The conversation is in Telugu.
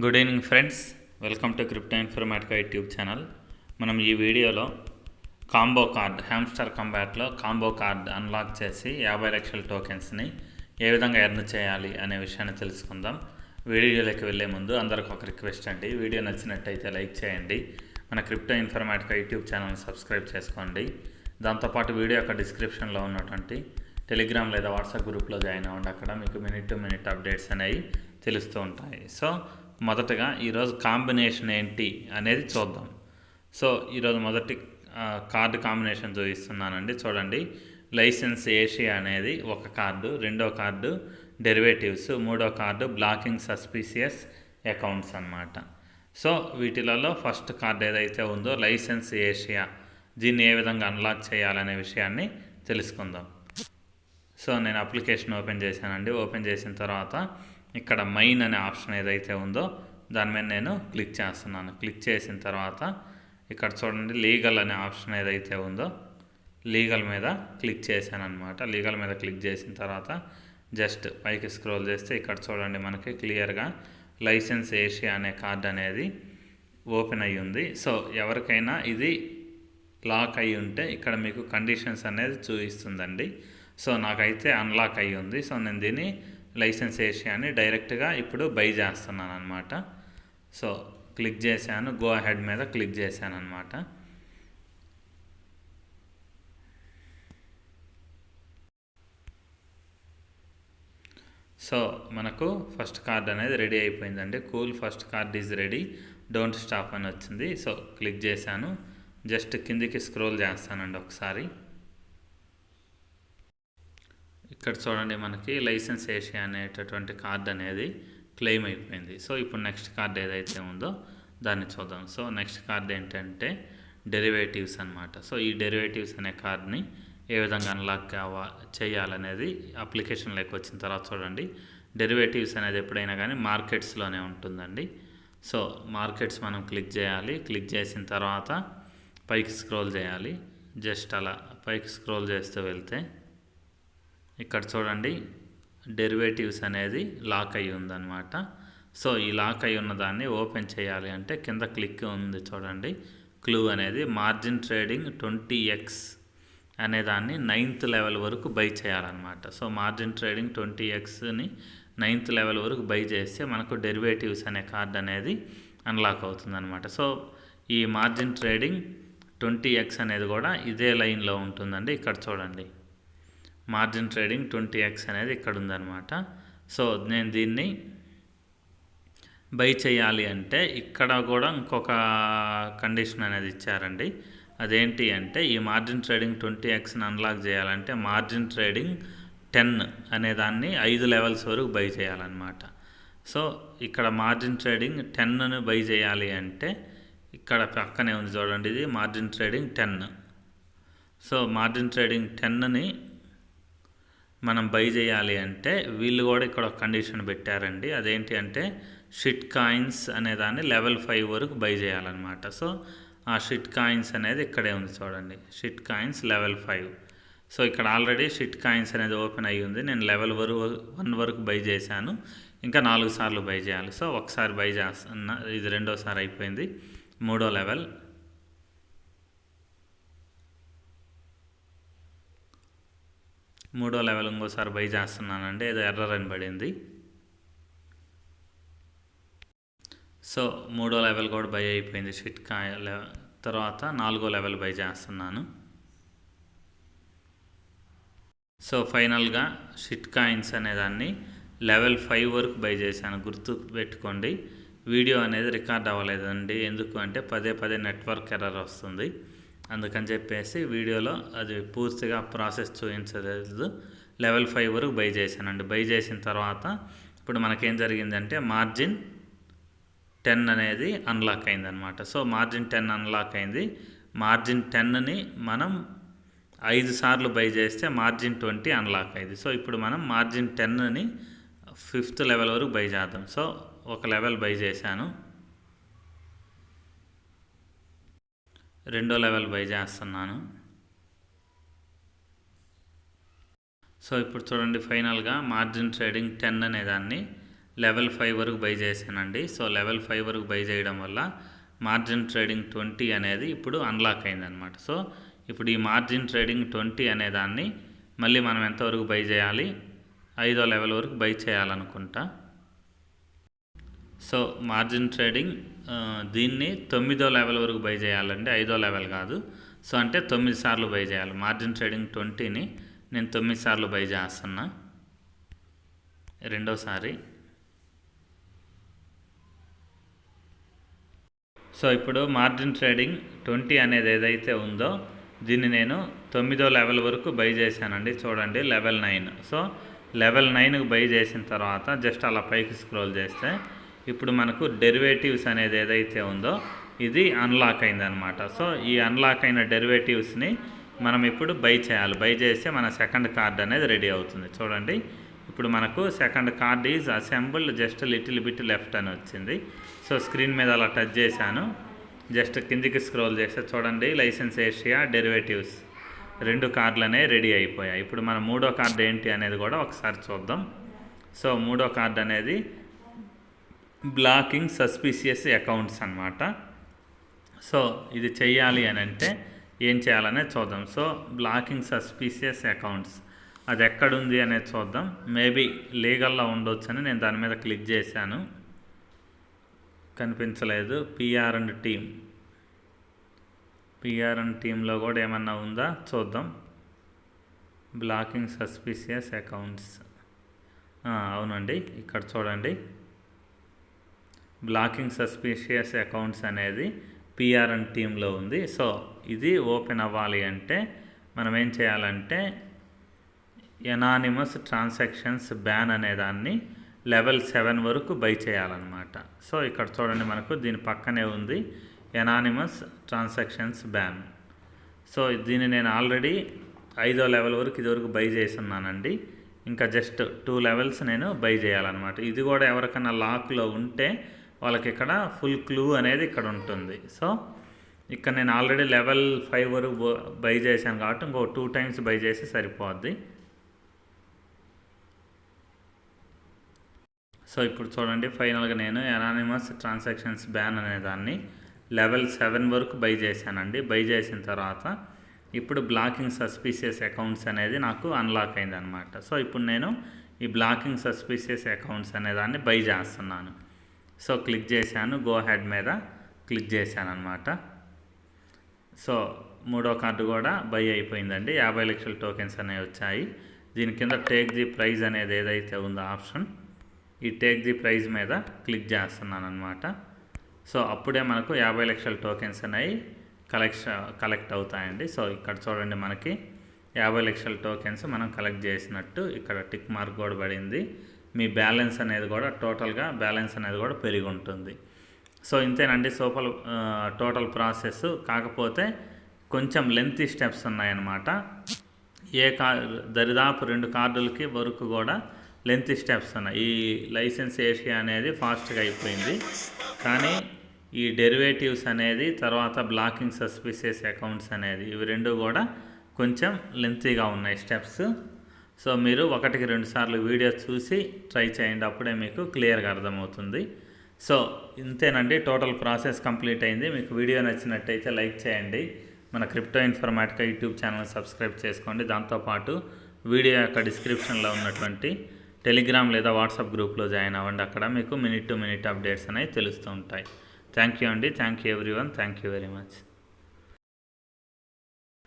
Good evening friends, welcome to Crypto Informatica YouTube channel. మనం ఈ వీడియోలో కాంబో కార్డ్ హ్యామ్స్టర్ కంబాట్లో కాంబో కార్డ్ అన్లాక్ చేసి 50 లక్షల టోకెన్స్ని ఏ విధంగా ఎర్న్ చేయాలి అనే విషయాన్ని తెలుసుకుందాం. వీడియోలోకి వెళ్ళే ముందు అందరికి ఒక రిక్వెస్ట్ అండి, వీడియో నచ్చినట్టయితే లైక్ చేయండి, మన క్రిప్టో ఇన్ఫర్మేటికా యూట్యూబ్ ఛానల్ని సబ్స్క్రైబ్ చేసుకోండి. దాంతోపాటు వీడియో యొక్క డిస్క్రిప్షన్లో ఉన్నటువంటి టెలిగ్రామ్ లేదా వాట్సాప్ గ్రూప్లో జాయిన్ అవ్వండి. అక్కడ మీకు మినిట్ టు మినిట్ అప్డేట్స్ అనేవి తెలుస్తూ ఉంటాయి. సో మొదటగా ఈరోజు కాంబినేషన్ ఏంటి అనేది చూద్దాం. సో ఈరోజు మొదటి కార్డు కాంబినేషన్ చూపిస్తున్నానండి. చూడండి, లైసెన్స్ ఏషియా అనేది ఒక కార్డు, రెండో కార్డు డెరివేటివ్స్, మూడో కార్డు బ్లాకింగ్ సస్పీషియస్ అకౌంట్స్ అన్నమాట. సో వీటిలలో ఫస్ట్ కార్డు ఏదైతే ఉందో లైసెన్స్ ఏషియా, దీన్ని ఏ విధంగా అన్లాక్ చేయాలనే విషయాన్ని తెలుసుకుందాం. సో నేను అప్లికేషన్ ఓపెన్ చేశానండి. ఓపెన్ చేసిన తర్వాత ఇక్కడ మైన్ అనే ఆప్షన్ ఏదైతే ఉందో దాని మీద నేను క్లిక్ చేస్తున్నాను. క్లిక్ చేసిన తర్వాత ఇక్కడ చూడండి, లీగల్ అనే ఆప్షన్ ఏదైతే ఉందో లీగల్ మీద క్లిక్ చేశాను అనమాట. లీగల్ మీద క్లిక్ చేసిన తర్వాత జస్ట్ పైకి స్క్రోల్ చేస్తే ఇక్కడ చూడండి, మనకి క్లియర్గా లైసెన్స్ ఏషియా అనే కార్డ్ అనేది ఓపెన్ అయ్యి ఉంది. సో ఎవరికైనా ఇది లాక్ అయ్యి ఉంటే ఇక్కడ మీకు కండిషన్స్ అనేది చూపిస్తుందండి. సో నాకైతే అన్లాక్ అయ్యి ఉంది. సో నేను దీన్ని లైసెన్స్ ఏషియాని డైరెక్ట్గా ఇప్పుడు బై చేస్తున్నాను అనమాట. సో క్లిక్ చేశాను, గో అహెడ్ మీద క్లిక్ చేశాను అనమాట. సో మనకు ఫస్ట్ కార్డ్ అనేది రెడీ అయిపోయిందండి. Cool, first card is ready, don't stop అని వచ్చింది. సో క్లిక్ చేశాను, జస్ట్ కిందికి స్క్రోల్ చేస్తానండి ఒకసారి. ఇక్కడ చూడండి, మనకి లైసెన్స్ ఏషియా అనేటటువంటి కార్డ్ అనేది క్లెయిమ్ అయిపోయింది. సో ఇప్పుడు నెక్స్ట్ కార్డ్ ఏదైతే ఉందో దాన్ని చూద్దాం. సో నెక్స్ట్ కార్డ్ ఏంటంటే డెరివేటివ్స్ అనమాట. సో ఈ డెరివేటివ్స్ అనే కార్డ్ని ఏ విధంగా అన్లాక్ చేయాలనేది అప్లికేషన్లోకి వచ్చిన తర్వాత చూడండి. డెరివేటివ్స్ అనేది ఎప్పుడైనా కానీ మార్కెట్స్లోనే ఉంటుందండి. సో మార్కెట్స్ మనం క్లిక్ చేయాలి. క్లిక్ చేసిన తర్వాత పైకి స్క్రోల్ చేయాలి. జస్ట్ అలా పైకి స్క్రోల్ చేస్తూ వెళ్తే ఇక్కడ చూడండి, డెరివేటివ్స్ అనేది లాక్ అయ్యి ఉందన్నమాట. సో ఈ లాక్ అయ్యి ఉన్న దాన్ని ఓపెన్ చేయాలి అంటే కింద క్లిక్ ఉంది చూడండి, క్లూ అనేది మార్జిన్ ట్రేడింగ్ 20x అనే దాన్ని 9th లెవెల్ వరకు బై చేయాలన్నమాట. సో మార్జిన్ ట్రేడింగ్ 20xని 9th లెవెల్ వరకు బై చేస్తే మనకు డెరివేటివ్స్ అనే కార్డ్ అనేది అన్లాక్ అవుతుందన్నమాట. సో ఈ మార్జిన్ ట్రేడింగ్ 20x అనేది కూడా ఇదే లైన్లో ఉంటుందండి. ఇక్కడ చూడండి, మార్జిన్ ట్రేడింగ్ 20x అనేది ఇక్కడ ఉందన్నమాట. సో నేను దీన్ని బై చేయాలి అంటే ఇక్కడ కూడా ఇంకొక కండిషన్ అనేది ఇచ్చారండి. అదేంటి అంటే ఈ మార్జిన్ ట్రేడింగ్ 20xని అన్లాక్ చేయాలంటే మార్జిన్ ట్రేడింగ్ 10 అనే దాన్ని 5 లెవెల్స్ వరకు బై చేయాలన్నమాట. సో ఇక్కడ మార్జిన్ ట్రేడింగ్ 10ను బై చేయాలి అంటే ఇక్కడ పక్కనే ఉంది చూడండి, ఇది margin trading 10. So margin trading 10ని మనం బై చేయాలి అంటే వీళ్ళు కూడా ఇక్కడ ఒక కండిషన్ పెట్టారండి. అదేంటి అంటే షిట్ కాయిన్స్ అనే దాన్ని లెవెల్ 5 వరకు బై చేయాలన్నమాట. సో ఆ షిట్ కాయిన్స్ అనేది ఇక్కడే ఉంది చూడండి, షిట్ కాయిన్స్ లెవెల్ 5. సో ఇక్కడ ఆల్రెడీ షిట్ కాయిన్స్ అనేది ఓపెన్ అయ్యి ఉంది. నేను లెవెల్ 1 వరకు బై చేశాను, ఇంకా 4 సార్లు బై చేయాలి. సో ఒకసారి బై చేస్తున్నా, ఇది రెండోసారి అయిపోయింది, మూడో లెవెల్. మూడో లెవెల్ ఇంకోసారి బై చేస్తున్నానండి, ఏదో ఎర్రర్ అని పడింది. సో మూడో లెవెల్ కూడా బై అయిపోయింది షిట్ తర్వాత 4వ లెవెల్ బై చేస్తున్నాను. సో ఫైనల్గా షిట్ కాయిన్స్ అనేదాన్ని లెవెల్ 5 వరకు బై చేశాను. గుర్తు పెట్టుకోండి, వీడియో అనేది రికార్డ్ అవ్వలేదండి. ఎందుకు అంటే పదే నెట్వర్క్ ఎర్రర్ వస్తుంది. అందుకని చెప్పేసి వీడియోలో అది పూర్తిగా ప్రాసెస్ చూపించలేదు. లెవెల్ 5 వరకు బై చేశానండి. బై చేసిన తర్వాత ఇప్పుడు మనకేం జరిగిందంటే మార్జిన్ 10 అనేది అన్లాక్ అయిందనమాట. సో మార్జిన్ 10 అన్లాక్ అయింది. మార్జిన్ 10ని మనం 5 సార్లు బై చేస్తే మార్జిన్ 20 అన్లాక్ అయింది. సో ఇప్పుడు మనం మార్జిన్ 10ని 5th లెవెల్ వరకు బై చేద్దాం. సో ఒక లెవెల్ బై చేశాను, రెండో లెవెల్ బై చేస్తున్నాను. సో ఇప్పుడు చూడండి, ఫైనల్గా మార్జిన్ ట్రేడింగ్ 10 అనే దాన్ని లెవెల్ 5 వరకు బై చేశానండి. సో లెవెల్ 5 వరకు బై చేయడం వల్ల మార్జిన్ ట్రేడింగ్ 20 అనేది ఇప్పుడు అన్లాక్ అయిందనమాట. సో ఇప్పుడు ఈ మార్జిన్ ట్రేడింగ్ 20 అనే దాన్ని మళ్ళీ మనం ఎంతవరకు బై చేయాలి, 5వ లెవెల్ వరకు బై చేయాలనుకుంటా. సో మార్జిన్ ట్రేడింగ్ దీన్ని 9వ లెవెల్ వరకు బై చేయాలండి, 5వ లెవెల్ కాదు. సో అంటే 9 సార్లు బై చేయాలి. మార్జిన్ ట్రేడింగ్ 20ని నేను 9 సార్లు బై చేస్తున్నా. రెండోసారి. సో ఇప్పుడు మార్జిన్ ట్రేడింగ్ 20 అనేది ఏదైతే ఉందో దీన్ని నేను 9వ లెవెల్ వరకు బై చేశానండి. చూడండి లెవెల్ 9. సో లెవెల్ 9కి బై చేసిన తర్వాత జస్ట్ అలా పైకి స్క్రోల్ చేస్తే ఇప్పుడు మనకు డెరివేటివ్స్ అనేది ఏదైతే ఉందో ఇది అన్లాక్ అయిందనమాట. సో ఈ అన్లాక్ అయిన డెరివేటివ్స్ని మనం ఇప్పుడు బై చేయాలి. బై చేస్తే మన సెకండ్ కార్డ్ అనేది రెడీ అవుతుంది. చూడండి ఇప్పుడు మనకు second card is assembled just little bit left అని వచ్చింది. సో స్క్రీన్ మీద అలా టచ్ చేశాను. జస్ట్ కిందికి స్క్రోల్ చేస్తే చూడండి లైసెన్స్ ఏషియా డెరివేటివ్స్ 2 కార్డులనే రెడీ అయిపోయాయి. ఇప్పుడు మన 3వ కార్డు ఏంటి అనేది కూడా ఒకసారి చూద్దాం. సో 3వ కార్డు అనేది బ్లాకింగ్ సస్పిషియస్ అకౌంట్స్ అన్నమాట. సో ఇది చెయ్యాలి అని అంటే ఏం చేయాలనేది చూద్దాం. సో బ్లాకింగ్ సస్పిషియస్ అకౌంట్స్ అది ఎక్కడుంది అనేది చూద్దాం. మేబీ లీగల్లో ఉండొచ్చని నేను దాని మీద క్లిక్ చేశాను, కనిపించలేదు. పిఆర్ అండ్ టీంలో కూడా ఏమన్నా ఉందా చూద్దాం. బ్లాకింగ్ సస్పిషియస్ అకౌంట్స్ అవునండి, ఇక్కడ చూడండి బ్లాకింగ్ సస్పిషియస్ అకౌంట్స్ అనేది పిఆర్ అండ్ టీంలో ఉంది. సో ఇది ఓపెన్ అవ్వాలి అంటే మనం ఏం చేయాలంటే ఎనానిమస్ ట్రాన్సాక్షన్స్ బ్యాన్ అనేదాన్ని లెవెల్ 7 వరకు బై చేయాలన్నమాట. సో ఇక్కడ చూడండి మనకు దీని పక్కనే ఉంది ఎనానిమస్ ట్రాన్సాక్షన్స్ బ్యాన్. సో దీన్ని నేను ఆల్రెడీ 5వ లెవెల్ వరకు ఇదివరకు బై చేస్తున్నానండి. ఇంకా జస్ట్ 2 లెవెల్స్ నేను బై చేయాలన్నమాట. ఇది కూడా ఎవరికైనా లాక్లో ఉంటే వాళ్ళకి ఇక్కడ ఫుల్ క్లూ అనేది ఇక్కడ ఉంటుంది. సో ఇక్కడ నేను ఆల్రెడీ లెవెల్ 5 వరకు బై చేశాను కాబట్టి ఇంకో 2 టైమ్స్ బై చేసి సరిపోద్ది. సో ఇప్పుడు చూడండి ఫైనల్గా నేను ఎనానిమస్ ట్రాన్సాక్షన్స్ బ్యాన్ అనేదాన్ని లెవెల్ 7 వరకు బై చేశానండి. బై చేసిన తర్వాత ఇప్పుడు బ్లాకింగ్ సస్పిషియస్ అకౌంట్స్ అనేది నాకు అన్లాక్ అయిందనమాట. సో ఇప్పుడు నేను ఈ బ్లాకింగ్ సస్పిషియస్ అకౌంట్స్ అనేదాన్ని బై చేస్తున్నాను. సో క్లిక్ చేశాను, గో హెడ్ మీద క్లిక్ చేశాను అనమాట. సో 3వ కార్డు కూడా బై అయిపోయిందండి. 50 లక్షల టోకెన్స్ అనేవి వచ్చాయి. దీని కింద టేక్ ది ప్రైజ్ అనేది ఏదైతే ఉందో ఆప్షన్, ఈ టేక్ ది ప్రైజ్ మీద క్లిక్ చేస్తున్నాను అనమాట. సో అప్పుడే మనకు 50 లక్షల టోకెన్స్ అనేవి కలెక్ట్ అవుతాయండి. సో ఇక్కడ చూడండి మనకి 50 లక్షల టోకెన్స్ మనం కలెక్ట్ చేసినట్టు ఇక్కడ టిక్ మార్క్ కూడా పడింది. మీ బ్యాలెన్స్ అనేది కూడా టోటల్గా బ్యాలెన్స్ అనేది కూడా పెరిగి ఉంటుంది. సో ఇంతేనండి టోటల్ ప్రాసెస్. కాకపోతే కొంచెం లెంతీ స్టెప్స్ ఉన్నాయన్నమాట. దరిదాపు 2 కార్డులకి వరకు కూడా లెంతీ స్టెప్స్ ఉన్నాయి. ఈ లైసెన్స్ ఏషియా అనేది ఫాస్ట్గా అయిపోయింది, కానీ ఈ డెరివేటివ్స్ అనేది తర్వాత బ్లాకింగ్ సస్పిషియస్ అకౌంట్స్ అనేది ఇవి 2 కూడా కొంచెం లెంతీగా ఉన్నాయి స్టెప్స్. సో మీరు 1కి 2 సార్లు వీడియో చూసి ట్రై చేయండి, అప్పుడే మీకు క్లియర్గా అర్థమవుతుంది. సో ఇంతేనండి, టోటల్ ప్రాసెస్ కంప్లీట్ అయింది. మీకు వీడియో నచ్చినట్టయితే లైక్ చేయండి. మన క్రిప్టో ఇన్ఫర్మాటికా యూట్యూబ్ ఛానల్ సబ్స్క్రైబ్ చేసుకోండి. దాంతోపాటు వీడియో యొక్క డిస్క్రిప్షన్లో ఉన్నటువంటి టెలిగ్రామ్ లేదా వాట్సాప్ గ్రూప్లో జాయిన్ అవ్వండి. అక్కడ మీకు మినిట్ టు మినిట్ అప్డేట్స్ అనేవి తెలుస్తూ ఉంటాయి. థ్యాంక్ యూ అండి. Thank you everyone. Thank you very much.